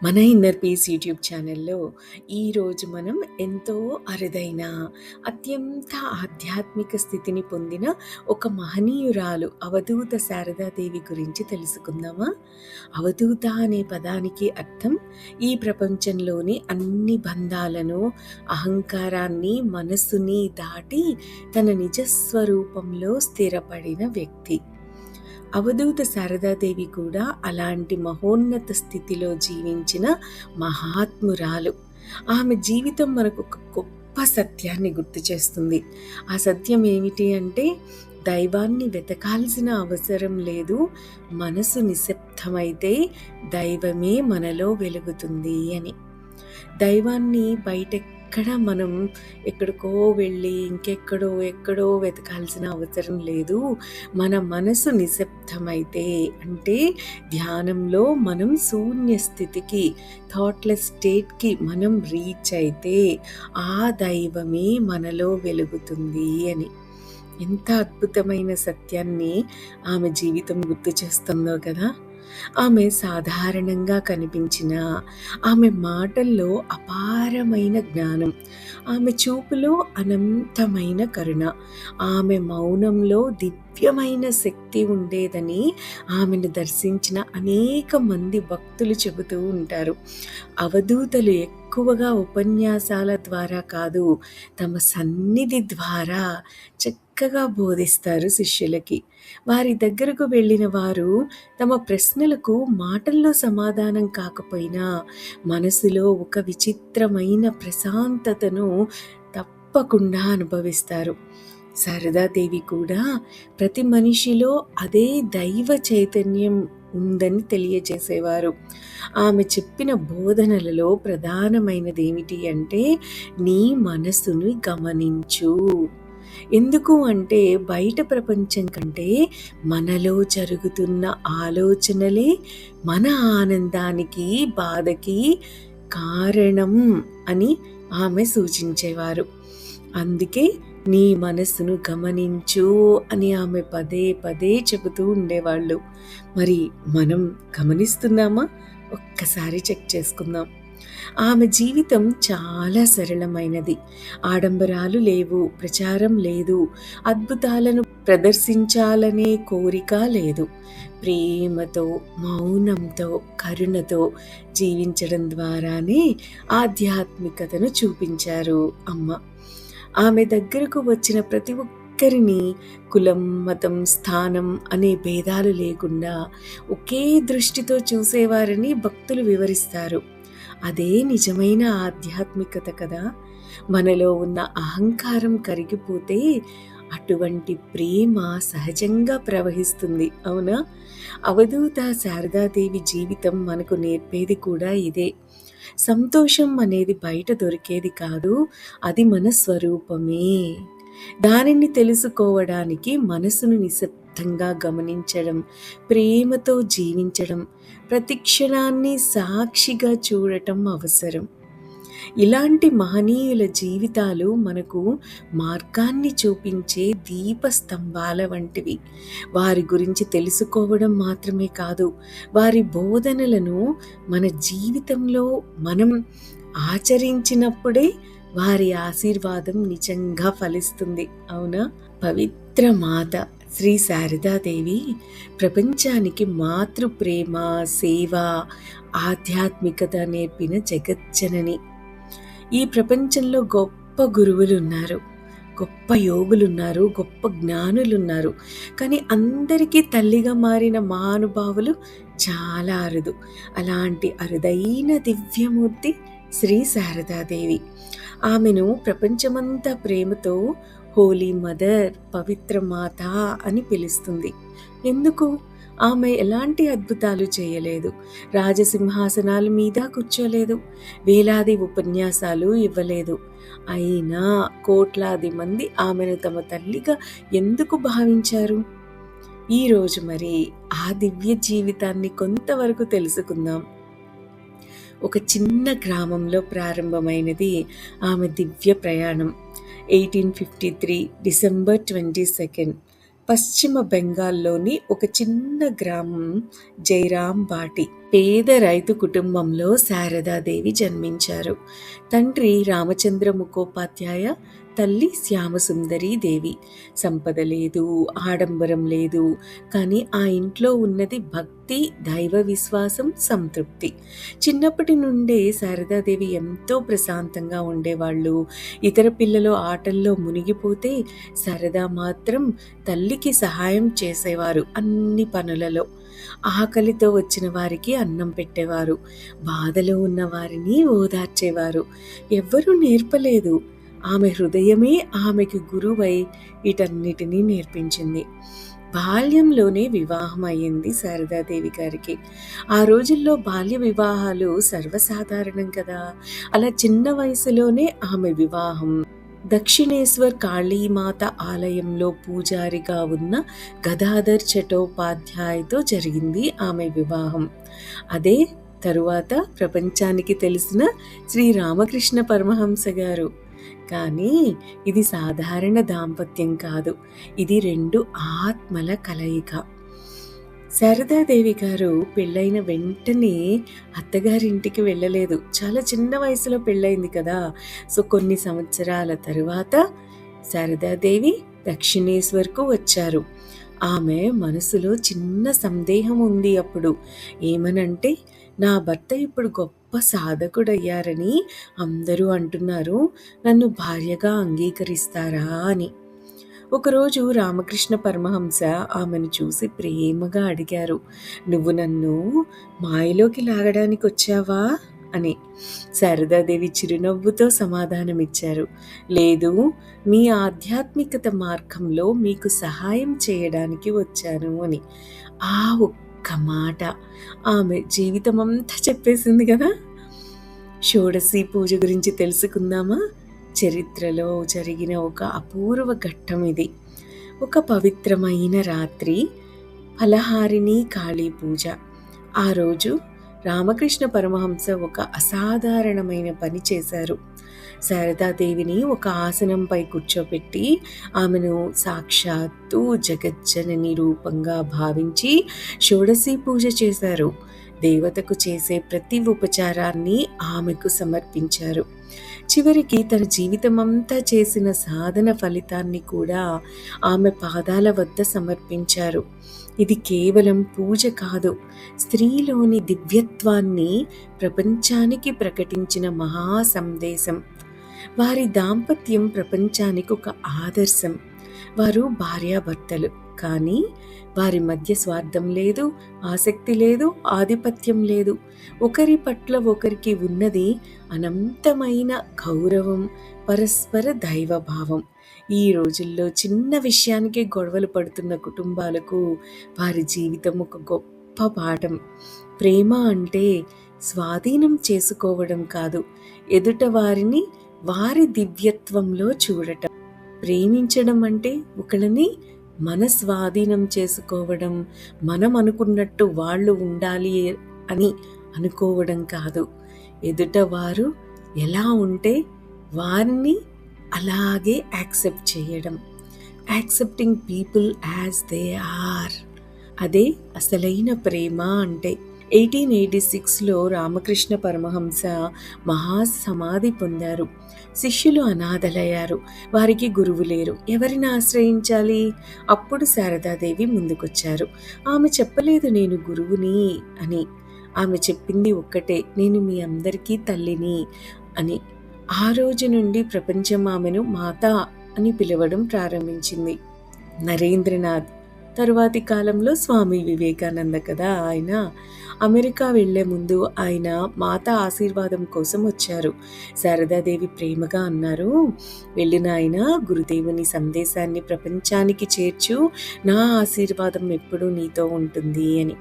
మన inner peace YouTube ఛానల్లో ఈరోజు మనం ఎంతో అరుదైన అత్యంత ఆధ్యాత్మిక స్థితిని పొందిన ఒక మహనీయురాలు అవధూత శారదాదేవి గురించి తెలుసుకుందామా. అవధూత అనే పదానికి అర్థం ఈ ప్రపంచంలోని అన్ని బంధాలను, అహంకారాన్ని, మనస్సుని దాటి తన నిజస్వరూపంలో స్థిరపడిన వ్యక్తి. అవధూత శారదాదేవి కూడా అలాంటి మహోన్నత స్థితిలో జీవించిన మహాత్మురాలు. ఆమె జీవితం మనకు ఒక గొప్ప సత్యాన్ని గుర్తు చేస్తుంది. ఆ సత్యం ఏమిటి అంటే, దైవాన్ని వెతకాల్సిన అవసరం లేదు, మనసు నిశ్శబ్దమైతే దైవమే మనలో వెలుగుతుంది అని. దైవాన్ని బయటెక్కడ మనం ఎక్కడికో వెళ్ళి ఎక్కడో వెతకాల్సిన అవసరం లేదు. మన మనసు నిశ్శబ్దమైతే, అంటే ధ్యానంలో మనం శూన్య స్థితికి, థాట్లెస్ స్టేట్కి మనం రీచ్ అయితే ఆ దైవమే మనలో వెలుగుతుంది అని. ఎంత అద్భుతమైన సత్యాన్ని ఆమె జీవితం గుర్తు చేస్తుందో కదా. ఆమె సాధారణంగా కనిపించిన, ఆమె మాటల్లో అపారమైన జ్ఞానం, ఆమె చూపులో అనంతమైన కరుణ, ఆమె మౌనంలో దివ్యమైన శక్తి ఉండేదని ఆమెను దర్శించిన అనేక మంది భక్తులు చెబుతూ ఉంటారు. అవధూతలు ఎక్కువగా ఉపన్యాసాల ద్వారా కాదు, తమ సన్నిధి ద్వారా చక్కగా బోధిస్తారు శిష్యులకి. వారి దగ్గరకు వెళ్ళిన వారు తమ ప్రశ్నలకు మాటల్లో సమాధానం కాకపోయినా మనసులో ఒక విచిత్రమైన ప్రశాంతతను తప్పకుండా అనుభవిస్తారు. శారదాదేవి కూడా ప్రతి మనిషిలో అదే దైవ చైతన్యం ఉందని తెలియజేసేవారు. ఆమె చెప్పిన బోధనలలో ప్రధానమైనది ఏమిటి అంటే, నీ మనసును గమనించు. ఎందుకు అంటే, బయట ప్రపంచం కంటే మనలో జరుగుతున్న ఆలోచనలే మన ఆనందానికి, బాధకి కారణం అని ఆమె సూచించేవారు. అందుకే నీ మనసును గమనించు అని ఆమె పదే పదే చెబుతూ ఉండేవాళ్ళు. మరి మనం గమనిస్తున్నామా? ఒక్కసారి చెక్ చేసుకుందాం. ఆమె జీవితం చాలా సరళమైనది. ఆడంబరాలు లేవు, ప్రచారం లేదు, అద్భుతాలను ప్రదర్శించాలనే కోరిక లేదు. ప్రేమతో, మౌనంతో, కరుణతో జీవించడం ద్వారానే ఆధ్యాత్మికతను చూపించారు అమ్మ. ఆమె దగ్గరకు వచ్చిన ప్రతి ఒక్కరిని కులం, మతం, స్థానం అనే భేదాలు లేకుండా ఒకే దృష్టితో చూసేవారని భక్తులు వివరిస్తారు. అదే నిజమైన ఆధ్యాత్మికత కదా. మనలో ఉన్న అహంకారం కరిగిపోతే అటువంటి ప్రేమ సహజంగా ప్రవహిస్తుంది, అవునా? అవధూత శారదాదేవి జీవితం మనకు నేర్పేది కూడా ఇదే. సంతోషం అనేది బయట దొరికేది కాదు, అది మన స్వరూపమే. దానిని తెలుసుకోవడానికి మనసును నిశ్శబ్దంగా గమనించడం, ప్రేమతో జీవించడం, ప్రతి క్షణాన్ని సాక్షిగా చూడటం అవసరం. ఇలాంటి మహనీయుల జీవితాలు మనకు మార్గాన్ని చూపించే దీపస్తంభాల వంటివి. వారి గురించి తెలుసుకోవడం మాత్రమే కాదు, వారి బోధనలను మన జీవితంలో మనం ఆచరించినప్పుడే వారి ఆశీర్వాదం నిజంగా ఫలిస్తుంది, అవునా? పవిత్ర మాత శ్రీ శారదాదేవి ప్రపంచానికి మాతృప్రేమ, సేవ, ఆధ్యాత్మికత నేర్పిన జగజ్జనని. ఈ ప్రపంచంలో గొప్ప గురువులున్నారు, గొప్ప యోగులున్నారు, గొప్ప జ్ఞానులున్నారు. కానీ అందరికీ తల్లిగా మారిన మహానుభావులు చాలా అరుదు. అలాంటి అరుదైన దివ్యమూర్తి శ్రీ శారదాదేవి. ఆమెను ప్రపంచమంతా ప్రేమతో హోలీ మదర్, పవిత్ర మాత అని పిలుస్తుంది. ఎందుకు? ఆమె ఎలాంటి అద్భుతాలు చేయలేదు, రాజసింహాసనాల మీద కూర్చోలేదు, వేలాది ఉపన్యాసాలు ఇవ్వలేదు. అయినా కోట్లాది మంది ఆమెను తమ తల్లిగా ఎందుకు భావించారు? ఈరోజు మరి ఆ దివ్య జీవితాన్ని కొంతవరకు తెలుసుకుందాం. ఒక చిన్న గ్రామంలో ప్రారంభమైనది ఆమె దివ్య ప్రయాణం. 1853 డిసెంబర్ 22 పశ్చిమ బెంగాల్లోని ఒక చిన్న గ్రామం జైరాం బాటి. పేద రైతు కుటుంబంలో శారదాదేవి జన్మించారు. తండ్రి రామచంద్ర ముఖోపాధ్యాయ, తల్లి శ్యామసుందరీ దేవి. సంపద లేదు, ఆడంబరం లేదు, కానీ ఆ ఇంట్లో ఉన్నది భక్తి, దైవ విశ్వాసం, సంతృప్తి. చిన్నప్పటి నుండే శారదాదేవి ఎంతో ప్రశాంతంగా ఉండేవాళ్ళు. ఇతర పిల్లలు ఆటల్లో మునిగిపోతే శారద మాత్రం తల్లికి సహాయం చేసేవారు అన్ని పనులలో. ఆకలితో వచ్చిన వారికి అన్నం పెట్టేవారు, బాధలో ఉన్న వారిని ఓదార్చేవారు. ఎవ్వరూ నేర్పలేదు, ఆమె హృదయమే ఆమెకు గురువై వీటన్నిటినీ నేర్పించింది. బాల్యంలోనే వివాహం అయ్యింది శారదాదేవి గారికి. ఆ రోజుల్లో బాల్య వివాహాలు సర్వసాధారణం కదా. అలా చిన్న వయసులోనే ఆమె వివాహం దక్షిణేశ్వర్ కాళీమాత ఆలయంలో పూజారిగా ఉన్న గదాధర్ చటోపాధ్యాయతో జరిగింది ఆమె వివాహం. అదే తరువాత ప్రపంచానికి తెలిసిన శ్రీ రామకృష్ణ పరమహంస గారు. కానీ ఇది సాధారణ దాంపత్యం కాదు, ఇది రెండు ఆత్మల కలయిక. శారదాదేవి గారు పెళ్ళైన వెంటనే అత్తగారింటికి వెళ్ళలేదు. చాలా చిన్న వయసులో పెళ్ళైంది కదా. సో కొన్ని సంవత్సరాల తరువాత శారదాదేవి దక్షిణేశ్వర్కు వచ్చారు. ఆమె మనసులో చిన్న సందేహం ఉంది అప్పుడు. ఏమనంటే, నా భర్త ఇప్పుడు గొప్ప సాధకుడయ్యారని అందరూ అంటున్నారు, నన్ను భార్యగా అంగీకరిస్తారా అని. ఒకరోజు రామకృష్ణ పరమహంస ఆమెను చూసి ప్రేమగా అడిగారు, నువ్వు నన్ను మాయలోకి లాగడానికి వచ్చావా అని. శారదాదేవి చిరునవ్వుతో సమాధానమిచ్చారు, లేదు, మీ ఆధ్యాత్మికత మార్గంలో మీకు సహాయం చేయడానికి వచ్చాను అని. ఆ ఒక్క మాట ఆమె జీవితమంతా చెప్పేసింది కదా. షోడశి పూజ గురించి తెలుసుకుందామా? చరిత్రలో జరిగిన ఒక అపూర్వ ఘట్టం ఇది. ఒక పవిత్రమైన రాత్రి, ఫలహారిణి కాళీ పూజ. ఆ రోజు రామకృష్ణ పరమహంస ఒక అసాధారణమైన పని చేశారు. శారదాదేవిని ఒక ఆసనంపై కూర్చోపెట్టి ఆమెను సాక్షాత్తు జగజ్జనని రూపంగా భావించి షోడశి పూజ చేశారు. దేవతకు చేసే ప్రతి ఉపచారాన్ని ఆమెకు సమర్పించారు. చివరికి తన జీవితమంతా చేసిన సాధన ఫలితాన్ని కూడా ఆమె పాదాల వద్ద సమర్పించారు. ఇది కేవలం పూజ కాదు, స్త్రీలోని దివ్యత్వాన్ని ప్రపంచానికి ప్రకటించిన మహా సందేశం. వారి దాంపత్యం ప్రపంచానికి ఒక ఆదర్శం. వారు భార్యాభర్తలు, కానీ వారి మధ్య స్వార్థం లేదు, ఆసక్తి లేదు, ఆధిపత్యం లేదు. ఒకరి పట్ల ఒకరికి ఉన్నది అనంతమైన గౌరవం, పరస్పర దైవభావం. ఈ రోజుల్లో చిన్న విషయానికి గొడవలు పడుతున్న కుటుంబాలకు వారి జీవితం ఒక గొప్ప పాఠం. ప్రేమ అంటే స్వాధీనం చేసుకోవడం కాదు, ఎదుట వారిని వారి దివ్యత్వంలో చూడటం. ప్రేమించడం అంటే ఒకళ్ళని మన స్వాధీనం చేసుకోవడం, మనం అనుకున్నట్టు వాళ్ళు ఉండాలి అని అనుకోవడం కాదు. ఎదుట వారు ఎలా ఉంటే వారిని అలాగే యాక్సెప్ట్ చేయడం. Accepting people as they are, అదే అసలైన ప్రేమ అంటే. 1886లో రామకృష్ణ పరమహంస మహాసమాధి పొందారు. శిష్యులు అనాథలయ్యారు, వారికి గురువు లేరు, ఎవరిని ఆశ్రయించాలి? అప్పుడు శారదాదేవి ముందుకొచ్చారు. ఆమె చెప్పలేదు నేను గురువుని అని, ఆమె చెప్పింది ఒక్కటే, నేను మీ అందరికీ తల్లిని అని. ఆ రోజు నుండి ప్రపంచం ఆమెను మాత అని పిలవడం ప్రారంభించింది. నరేంద్రనాథ్, తరువాతి కాలంలో స్వామి వివేకానంద కదా ఆయన. అమెరికా వెళ్లే ముందు ఆయన మాత ఆశీర్వాదం కోసం వచ్చారు. శారదాదేవి ప్రేమగా అన్నారు, వెళ్ళిన ఆయన గురుదేవుని సందేశాన్ని ప్రపంచానికి చేర్చు, నా ఆశీర్వాదం ఎప్పుడూ నీతో ఉంటుంది అని.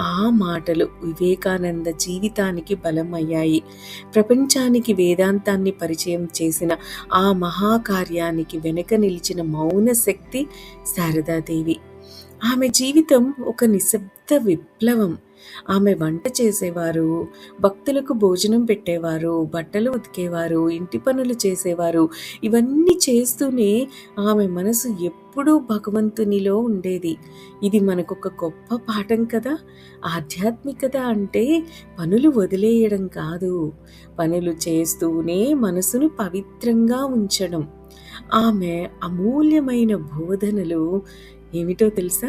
ఆ మాటలు వివేకానంద జీవితానికి బలం అయ్యాయి. ప్రపంచానికి వేదాంతాన్ని పరిచయం చేసిన ఆ మహాకార్యానికి వెనుక నిలిచిన మౌన శక్తి శారదాదేవి. ఆమె జీవితం ఒక నిశ్శబ్ద విప్లవం. ఆమె వంట చేసేవారు, భక్తులకు భోజనం పెట్టేవారు, బట్టలు ఉతికేవారు, ఇంటి పనులు చేసేవారు. ఇవన్నీ చేస్తూనే ఆమె మనసు ఎప్పుడూ భగవంతునిలో ఉండేది. ఇది మనకొక గొప్ప పాఠం కదా! ఆధ్యాత్మికత అంటే పనులు వదిలేయడం కాదు, పనులు చేస్తూనే మనసును పవిత్రంగా ఉంచడం. ఆమె అమూల్యమైన బోధనలు ఏమిటో తెలుసా?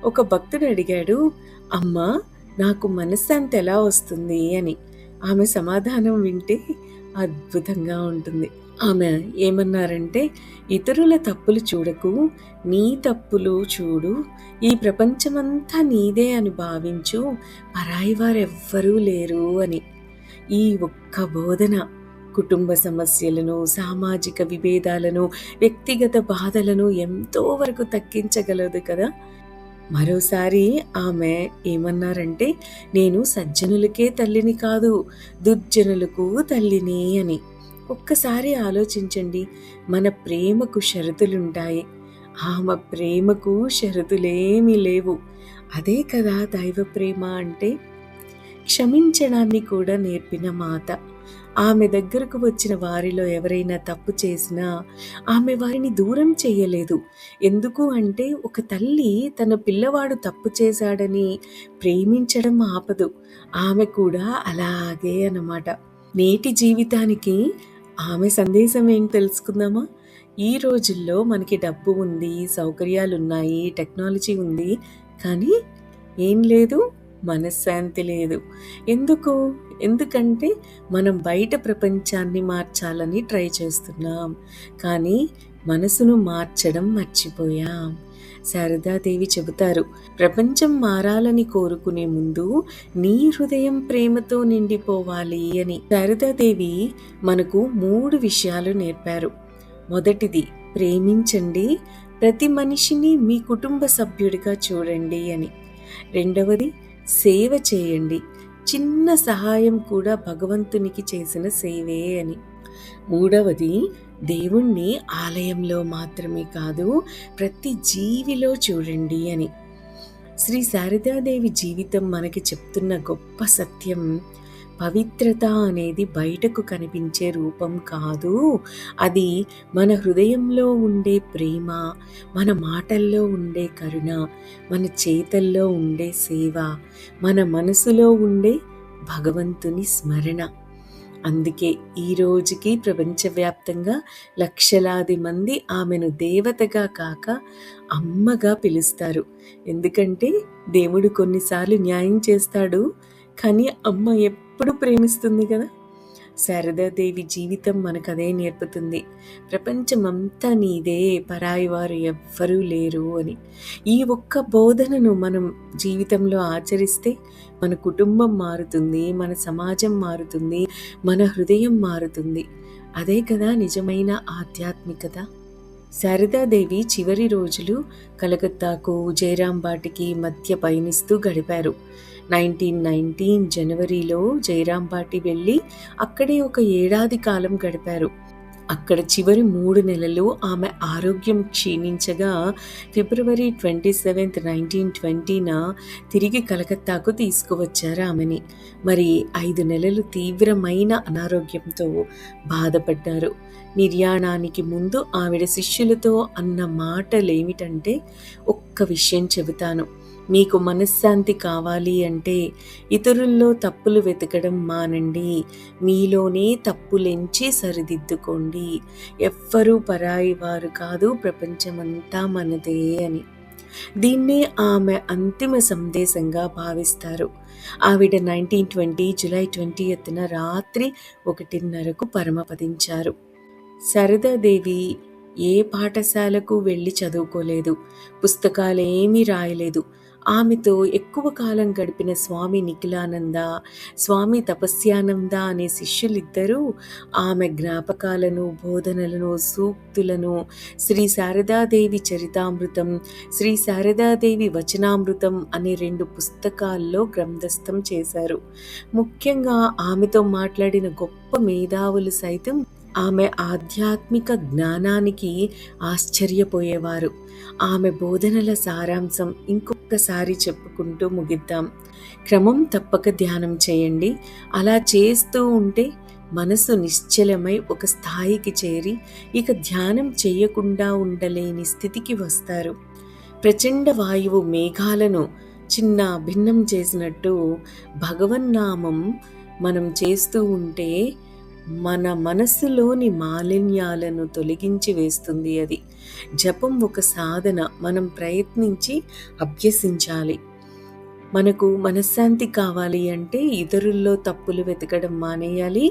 ఒక భక్తుడు అడిగాడు, అమ్మా, నాకు మనశ్శాంతి ఎలా వస్తుంది అని. ఆమె సమాధానం వింటే అద్భుతంగా ఉంటుంది. ఆమె ఏమన్నారంటే, ఇతరుల తప్పులు చూడకు, నీ తప్పులు చూడు, ఈ ప్రపంచమంతా నీదే అని భావించు, పరాయి వారెవ్వరూ లేరు అని. ఈ ఒక్క బోధన కుటుంబ సమస్యలను, సామాజిక విభేదాలను, వ్యక్తిగత బాధలను ఎంతో వరకు తగ్గించగలదు కదా! మరోసారి ఆమె ఏమన్నారంటే, నేను సజ్జనులకే తల్లిని కాదు, దుర్జనులకు తల్లిని అని. ఒక్కసారి ఆలోచించండి, మన ప్రేమకు షరతులుంటాయి, ఆమె ప్రేమకు షరతులేమీ లేవు. అదే కదా దైవ ప్రేమ అంటే. క్షమించడాన్ని కూడా నేర్పిన మాత. ఆమె దగ్గరకు వచ్చిన వారిలో ఎవరైనా తప్పు చేసినా ఆమె వారిని దూరం చేయలేదు. ఎందుకు అంటే, ఒక తల్లి తన పిల్లవాడు తప్పు చేశాడని ప్రేమించడం ఆపదు. ఆమె కూడా అలాగే అన్నమాట. నేటి జీవితానికి ఆమె సందేశం ఏంటి తెలుసుకుందామా? ఈ రోజుల్లో మనకి డబ్బు ఉంది, సౌకర్యాలున్నాయి, టెక్నాలజీ ఉంది, కానీ ఏం లేదు, మనశ్శాంతి లేదు. ఎందుకంటే మనం బయట ప్రపంచాన్ని మార్చాలని ట్రై చేస్తున్నాం, కానీ మనసును మార్చడం మర్చిపోయాం. శారదాదేవి చెబుతారు, ప్రపంచం మారాలని కోరుకునే ముందు నీ హృదయం ప్రేమతో నిండిపోవాలి అని. శారదాదేవి మనకు 3 విషయాలు నేర్పారు. మొదటిది, ప్రేమించండి, ప్రతి మనిషిని మీ కుటుంబ సభ్యుడిగా చూడండి అని. రెండవది, సేవ చేయండి, చిన్న సహాయం కూడా భగవంతునికి చేసిన సేవే అని. మూడవది, దేవుణ్ణి ఆలయంలో మాత్రమే కాదు, ప్రతి జీవిలో చూడండి అని. శ్రీ శారదాదేవి జీవితం మనకి చెప్తున్న గొప్ప సత్యం, పవిత్రత అనేది బయటకు కనిపించే రూపం కాదు, అది మన హృదయంలో ఉండే ప్రేమ, మన మాటల్లో ఉండే కరుణ, మన చేతల్లో ఉండే సేవ, మన మనసులో ఉండే భగవంతుని స్మరణ. అందుకే ఈ రోజుకి ప్రపంచవ్యాప్తంగా లక్షలాది మంది ఆమెను దేవతగా కాక అమ్మగా పిలుస్తారు. ఎందుకంటే దేవుడు కొన్నిసార్లు న్యాయం చేస్తాడు, కానీ అమ్మ ఎప్పుడు ప్రేమిస్తుంది కదా. శారదాదేవి జీవితం మనకు అదే నేర్పుతుంది. ప్రపంచమంతా నీదే, పరాయి వారు ఎవ్వరూ లేరు అని. ఈ ఒక్క బోధనను మనం జీవితంలో ఆచరిస్తే మన కుటుంబం మారుతుంది, మన సమాజం మారుతుంది, మన హృదయం మారుతుంది. అదే కదా నిజమైన ఆధ్యాత్మికత. శారదాదేవి చివరి రోజులు కలకత్తాకు, జయరాంబాటికి మధ్య పయనిస్తూ గడిపారు. 1919 జనవరిలో జయరాంబాటి వెళ్ళి అక్కడే ఒక ఏడాది కాలం గడిపారు. అక్కడ చివరి 3 నెలలు ఆమె ఆరోగ్యం క్షీణించగా ఫిబ్రవరి 27, 1920న తిరిగి కలకత్తాకు తీసుకువచ్చారు ఆమెని. మరి 5 నెలలు తీవ్రమైన అనారోగ్యంతో బాధపడ్డారు. నిర్యాణానికి ముందు ఆవిడ శిష్యులతో అన్న మాటలేమిటంటే, ఒక్క విషయం చెబుతాను, మీకు మనశ్శాంతి కావాలి అంటే ఇతరుల్లో తప్పులు వెతకడం మానండి, మీలోనే తప్పులెంచి సరిదిద్దుకోండి. ఎవ్వరూ పరాయి వారు కాదు, ప్రపంచమంతా మనదే అని. దీన్నే ఆమె అంతిమ సందేశంగా భావిస్తారు. ఆవిడ 1920 జూలై 20న రాత్రి 1:30కు పరమపదించారు. శారదాదేవి ఏ పాఠశాలకు వెళ్ళి చదువుకోలేదు, పుస్తకాలేమీ రాయలేదు. ఆమెతో ఎక్కువ కాలం గడిపిన స్వామి నిఖిలానంద, స్వామి తపస్యానంద అనే శిష్యులిద్దరూ ఆమె జ్ఞాపకాలను, బోధనలను, సూక్తులను శ్రీ శారదాదేవి చరితామృతం, శ్రీ శారదాదేవి వచనామృతం అనే 2 పుస్తకాల్లో గ్రంథస్థం చేశారు. ముఖ్యంగా ఆమెతో మాట్లాడిన గొప్ప మేధావులు సైతం ఆమె ఆధ్యాత్మిక జ్ఞానానికి ఆశ్చర్యపోయేవారు. ఆమె బోధనల సారాంశం ఇంకొకసారి చెప్పుకుంటూ ముగిద్దాం. క్రమం తప్పక ధ్యానం చేయండి. అలా చేస్తూ ఉంటే మనసు నిశ్చలమై ఒక స్థాయికి చేరి ఇక ధ్యానం చేయకుండా ఉండలేని స్థితికి వస్తారు. ప్రచండ వాయువు మేఘాలను చిన్న భిన్నం చేసినట్టు భగవన్నామం మనం చేస్తూ ఉంటే మన మనస్సులోని మాలిన్యాలను తొలగించి వేస్తుంది అది. జపం ఒక సాధన, మనం ప్రయత్నించి అభ్యసించాలి. మనకు మనశ్శాంతి కావాలి అంటే ఇతరుల్లో తప్పులు వెతకడం మానేయాలి.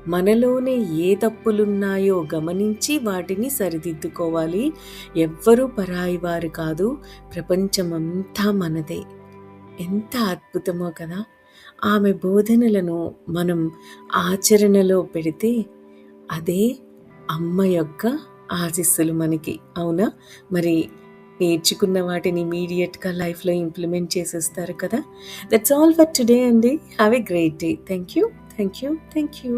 మనలోనే ఏ తప్పులున్నాయో గమనించి వాటిని సరిదిద్దుకోవాలి. ఎవ్వరూ పరాయి వారు కాదు, ప్రపంచమంతా మనదే. ఎంత అద్భుతమో కదా! ఆమె బోధనలను మనం ఆచరణలో పెడితే అదే అమ్మ యొక్క ఆశీస్సులు మనకి. అవునా? మరి నేర్చుకున్న వాటిని ఇమీడియట్‌గా లైఫ్‌లో ఇంప్లిమెంట్ చేసేస్తారు కదా! దట్స్ ఆల్ ఫర్ టుడే అండి. Have a great day. Thank you. Thank you. Thank you.